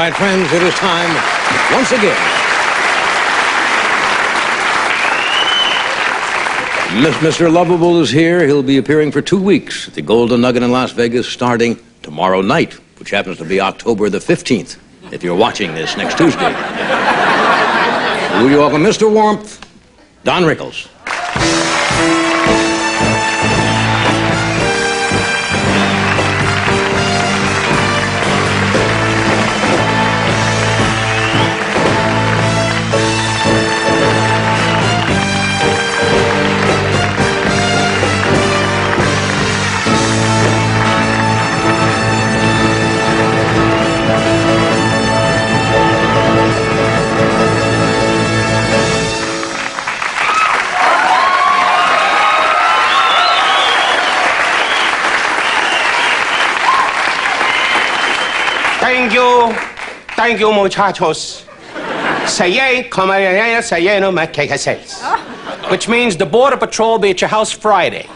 right, friends, it is time once again. Mr. Lovable is here. He'll be appearing for 2 weeks at the Golden Nugget in Las Vegas starting tomorrow night, which happens to be October the 15th, if you're watching this next Tuesday. Will you welcome Mr. Warmth, Don Rickles. Thank you, muchachos. Which means the Border Patrol will be at your house Friday.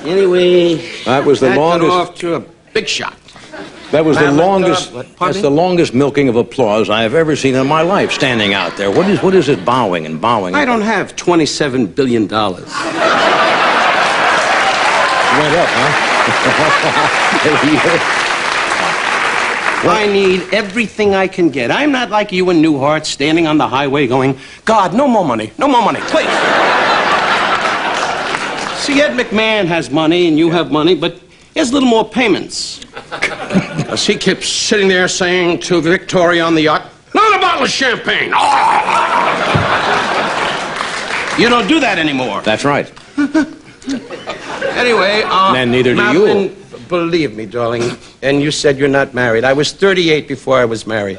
Anyway, that was the longest. Off to a big shot. That was the longest. That's the longest milking of applause I have ever seen in my life. Standing out there, what is this bowing and bowing? I don't have $27 billion. Went up, huh? I need everything I can get. I'm not like you in Newhart standing on the highway going, God, no more money, please. See, Ed McMahon has money and you have money, but here's a little more payments. As he keeps sitting there saying to Victoria on the yacht, another bottle of champagne. Oh! You don't do that anymore. That's right. Anyway, and neither do you. Believe me, darling, and you said you're not married. I was 38 before I was married.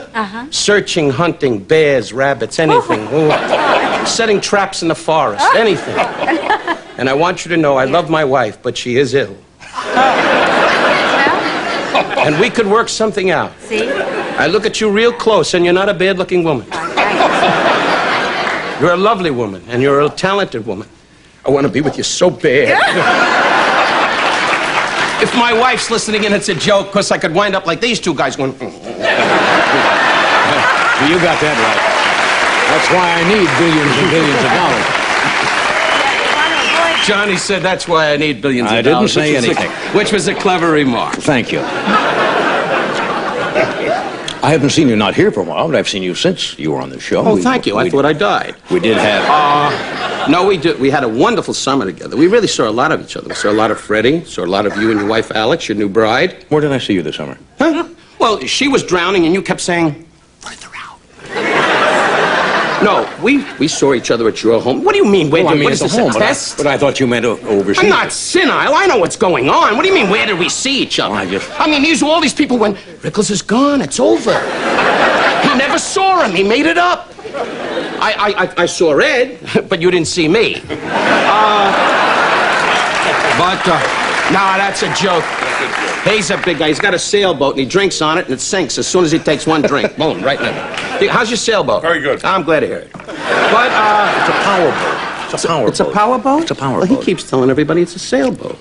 Searching, hunting, bears, rabbits, anything. Setting traps in the forest, anything. And I want you to know I love my wife, but she is ill. And we could work something out. See? I look at you real close, and you're not a bad-looking woman. You're a lovely woman, and you're a talented woman. I want to be with you so bad. If my wife's listening in, it's a joke, because I could wind up like these two guys going... You got that right. That's why I need billions and billions of dollars. Johnny said that's why I need billions of I dollars. didn't say anything. Which was a clever remark. Thank you. I haven't seen you not here for a while, but I've seen you since you were on the show. Oh, thank you. I thought I died. We did have... No, we did. We had a wonderful summer together. We really saw a lot of each other. We saw a lot of Freddie, saw a lot of you and your wife, Alex, your new bride. Where did I see you this summer? Huh? Well, she was drowning, and you kept saying, further out. No, we saw each other at your home. What do you mean? Where what is this, a home, test? But I thought you meant overseas. I'm not senile. I know what's going on. What do you mean, where did we see each other? I mean, all these people went, Rickles is gone. It's over. He never saw him. He made it up. I saw Ed, but you didn't see me. No, that's a joke. He's a big guy. He's got a sailboat, and he drinks on it, and it sinks as soon as he takes one drink. Boom, right in it. How's your sailboat? Very good. I'm glad to hear it. But, it's a powerboat. It's a powerboat. It's a powerboat? It's a powerboat. Well, he keeps telling everybody it's a sailboat.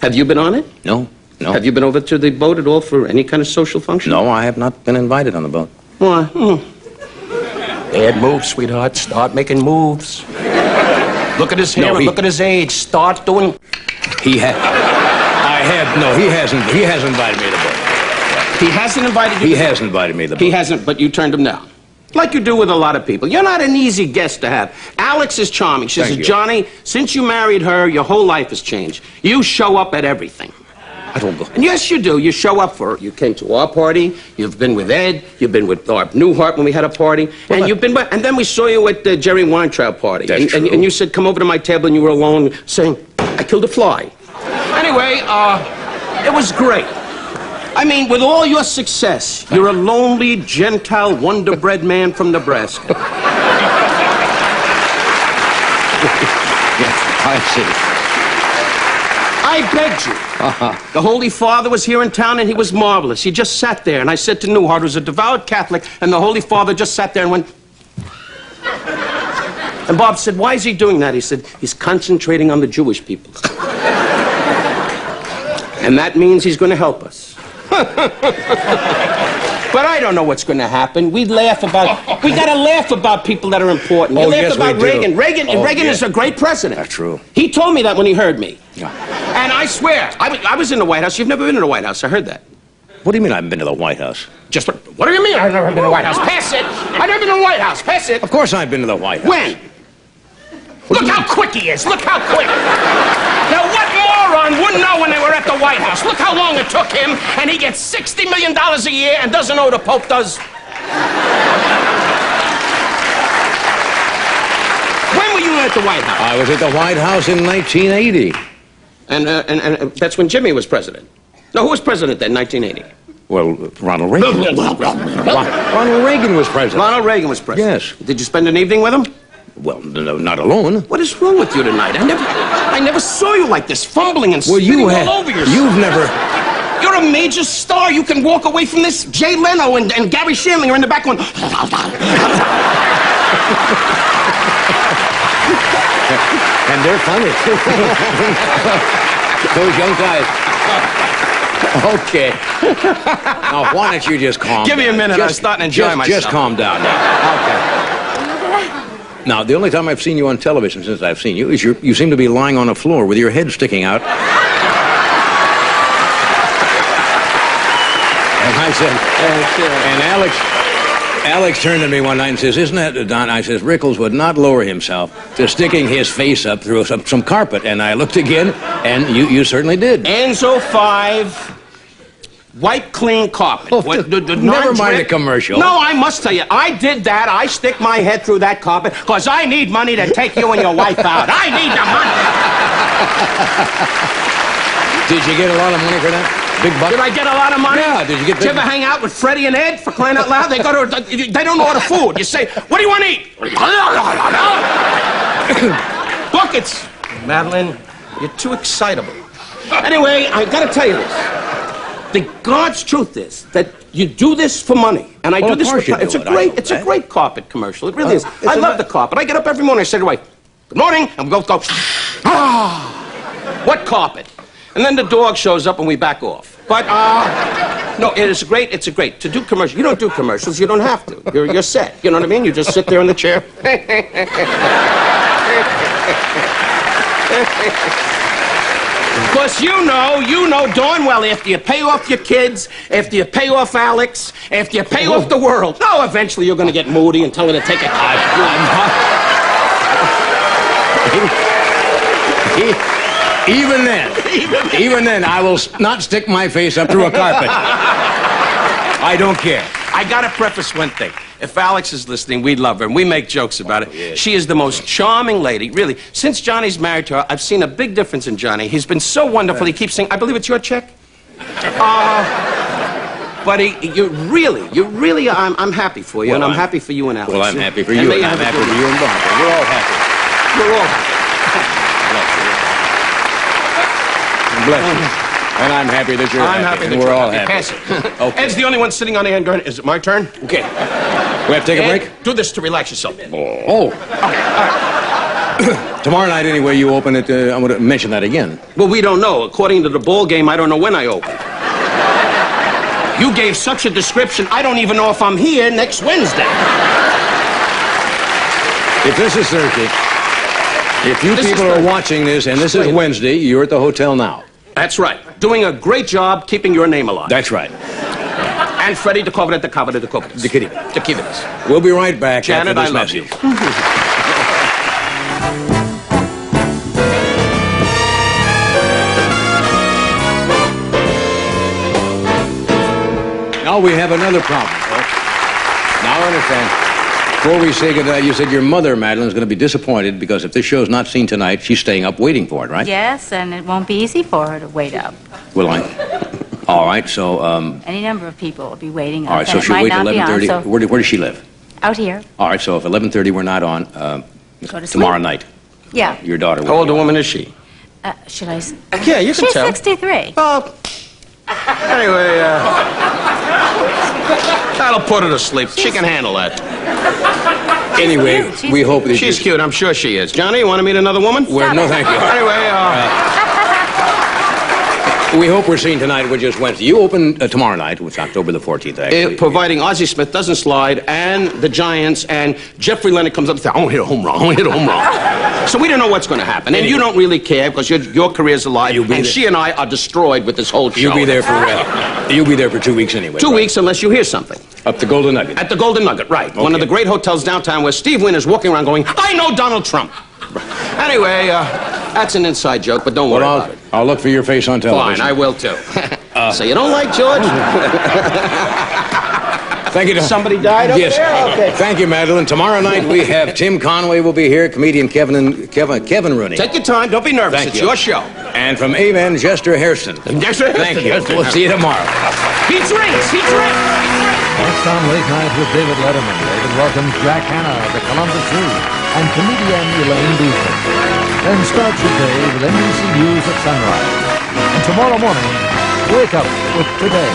Have you been on it? No. Have you been over to the boat at all for any kind of social function? No, I have not been invited on the boat. Why? Bad moves, sweetheart. Start making moves. Look at his hair and look at his age. Start doing... He hasn't invited me to the boat. He hasn't invited you? He has invited me to the boat. He hasn't, but you turned him down. Like you do with a lot of people. You're not an easy guest to have. Alex is charming. She says, Johnny, since you married her, your whole life has changed. You show up at everything. I don't go. And yes, you do. You show up for her. You came to our party. You've been with Ed. You've been with Newhart when we had a party. Well, and you've been. And then we saw you at the Jerry Weintraub party. That's true. And you said, "Come over to my table," and you were alone, saying, "I killed a fly." Anyway, it was great. I mean, with all your success, you're a lonely, Gentile, wonder-bred man from Nebraska. I see. I begged you. The Holy Father was here in town, and he was marvelous. He just sat there, and I said to Newhart, who's a devout Catholic, and the Holy Father just sat there and went... And Bob said, why is he doing that? He said, he's concentrating on the Jewish people. And that means he's going to help us. But I don't know what's going to happen. We gotta laugh about people that are important. You Oh, laugh yes, about we do. Reagan. Reagan Yes. is a great president. That's true. He told me that when he heard me. Yeah. And I swear, I was in the White House. You've never been in the White House. I heard that. What do you mean I haven't been to the White House? What do you mean I've never been to the White House? Pass it. I've never been to the White House. Pass it. Of course I've been to the White House. When? Look how quick he is. Look how quick. Now, what moron wouldn't know when they were at the White House? Look how long it took him, and he gets $60 million a year and doesn't know the Pope does. When were you at the White House? I was at the White House in 1980. And that's when Jimmy was president. No, who was president then, 1980? Well, Ronald Reagan. Ronald Reagan was president. Ronald Reagan was president. Yes. Did you spend an evening with him? Well, no, not alone. What is wrong with you tonight? I never saw you like this, fumbling and spitting all over yourself. You've never... You're a major star. You can walk away from this. Jay Leno and Gary Shandling are in the back going... And they're funny. Those young guys. Okay. Now, why don't you just calm down? Give me a minute. I'm starting to enjoy myself. Just calm down now. Okay. Now, the only time I've seen you on television since I've seen you is you seem to be lying on the floor with your head sticking out. And I said, and Alex turned to me one night and says, "Isn't that, Don?" I says, "Rickles would not lower himself to sticking his face up through some carpet." And I looked again, and you certainly did. Enzo 5, wipe clean carpet. Oh, never mind the commercial. No, I must tell you, I did that. I stick my head through that carpet because I need money to take you and your wife out. I need the money. Did you get a lot of money for that? Big buck? Did I get a lot of money? Yeah, did you get Did you ever hang out with Freddie and Ed, for crying out loud? They don't order food. You say, "What do you want to eat?" Buckets. Madeline, you're too excitable. Anyway, I gotta tell you this. The God's truth is that you do this for money. And I do this for... It's a great carpet commercial. It really is. I love the carpet. I get up every morning, I say to my wife, "Good morning," and we both go, "Ah, what carpet?" And then the dog shows up and we back off. But, no, it's great. To do commercials, you don't do commercials, you don't have to. You're set, you know what I mean? You just sit there in the chair. Because you know darn well, after you pay off your kids, after you pay off Alex, after you pay off the world, eventually you're going to get moody and tell her to take a cut. Even then, I will not stick my face up through a carpet. I don't care. I gotta preface one thing. If Alex is listening, we love her, and we make jokes about it. Yes. She is the most charming lady, really. Since Johnny's married to her, I've seen a big difference in Johnny. He's been so wonderful. He keeps saying, "I believe it's your check." But you really, I'm happy for you, Well, and I'm happy for you and Alex. Well, I'm happy for you, and I'm happy for you and Barbara. We're all happy. We're all happy. Bless you. And I'm happy that you're happy. And we're all happy. Pass it. Okay. Ed's the only one sitting on the end going, "Is it my turn?" Okay. We have to take a break? Do this to relax yourself. Oh. Tomorrow night, anyway, you open it. I'm going to mention that again. Well, we don't know. According to the ball game, I don't know when I open. You gave such a description, I don't even know if I'm here next Wednesday. If this is Thursday, if you people are watching this, and this is Wednesday, you're at the hotel now. That's right. Doing a great job keeping your name alive. That's right. And Freddie the Covenant, the Covenant, the Covenant. The kitty. The Kivitas. We'll be right back. Janet, after this I love message. you. Now we have another problem, folks. Now I understand. Before we say goodnight, you said your mother, Madeline, is going to be disappointed because if this show's not seen tonight, she's staying up waiting for it, right? Yes, and it won't be easy for her to wait up. Will I? All right, so... Any number of people will be waiting up. All right, so she'll wait till 11:30. So Where does she live? out here. All right, so if 11:30 we're not on, Go to tomorrow sleep. night, Yeah. your daughter will How old be a on. woman is she? Should I... Yeah, you can She's tell. 63. Oh. Anyway, that'll put her to sleep. She can handle that. Anyway, She's we hope that She's cute. I'm sure she is. Johnny, you want to meet another woman? Well, no, thank you. Anyway, We hope we're seeing tonight, which is Wednesday. You open tomorrow night, which is October the 14th, actually. Providing Ozzie Smith doesn't slide, and the Giants, and Jeffrey Leonard comes up and says, I want to hit a home run, I want to hit a home run. So we don't know what's going to happen. And you don't really care, because your career's alive, and she and I are destroyed with this whole show. You'll be there for 2 weeks anyway. 2 weeks unless you hear something. Up the Golden Nugget. At the Golden Nugget, right. Okay. One of the great hotels downtown where Steve Wynn is walking around going, I know Donald Trump. Anyway, that's an inside joke, but don't worry about it. I'll look for your face on television. Fine, I will too. So you don't like George? Thank you. Somebody died up yes. there? Okay. Thank you, Madeline. Tomorrow night we have Tim Conway will be here, comedian Kevin Rooney. Take your time. Don't be nervous. It's your show. And from Avon, Jester Hairston. Jester? Thank you. We'll see you tomorrow. He drinks. He drinks. Next on Late Night with David Letterman, David welcomes Jack Hanna of the Columbus Zoo and comedian Elaine Beasley. Then start your day with NBC News at sunrise. And tomorrow morning, wake up with Today.